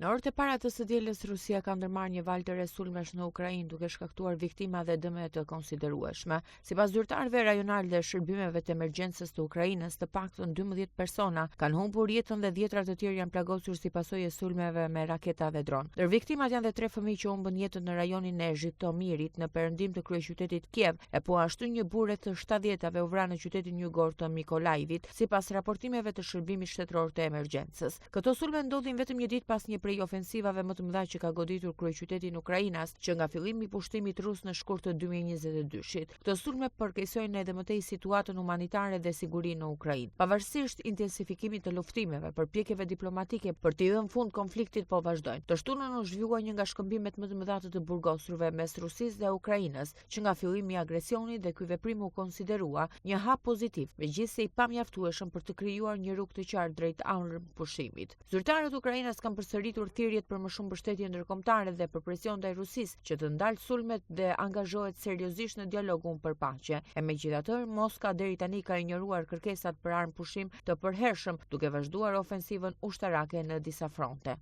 Në orët e para të së dielës, Rusia ka ndërmarrë një valë të re sulmesh në Ukrainë, duke shkaktuar viktima dhe dëme të konsiderueshme. Sipas zyrtarëve rajonal dhe shërbimeve të emergjencës të Ukrainës, të paktën 12 persona kanë humbur jetën dhe 10 të tjerë janë plagosur si pasojë e sulmeve me raketa dhe dron. Ndër viktimat janë dhe 3 fëmijë që humbën jetën në rajonin e Zhitomirit në perëndim të kryeqytetit Kiev, e po ashtu një burr rreth 70-ve u vra në qytetin jugor të Mikolajvit, sipas raportimeve të shërbimit shtetëror të emergjencës. Këto sulme ndodhin vetëm një ditë pas një prej ofensivave më të mëdha që ka goditur kryeqytetin ukrainas, që nga fillimi i pushtimit rus në shkurt të 2022-shit. Këto sulme përkeqësojnë edhe më tej situatën humanitare dhe sigurinë në Ukrainë. Pavarësisht intensifikimit të luftimeve, përpjekjeve diplomatike për të dhënë fund konfliktit po vazhdojnë. Të shtunën u zhvillua një nga shkëmbimet më të mëdha të burgosurve mes Rusisë dhe Ukrainës, që nga fillimi i agresionit dhe ky veprim u konsiderua një hap pozitiv, megjithse i pamjaftueshëm për të krijuar një rrugë të qartë drejt pushimit. Zyrtarët e Ukrainës kanë përsëritur thirrjet për më shumë mbështetje ndërkombëtare dhe për presion ndaj Rusisë që të ndalë sulmet dhe angazhohet seriozisht në dialogun për paqe. Megjithatë, Moska deri tani ka injoruar kërkesat për armë pushim të përhershëm, duke vazhduar ofensivën ushtarake në disa fronte.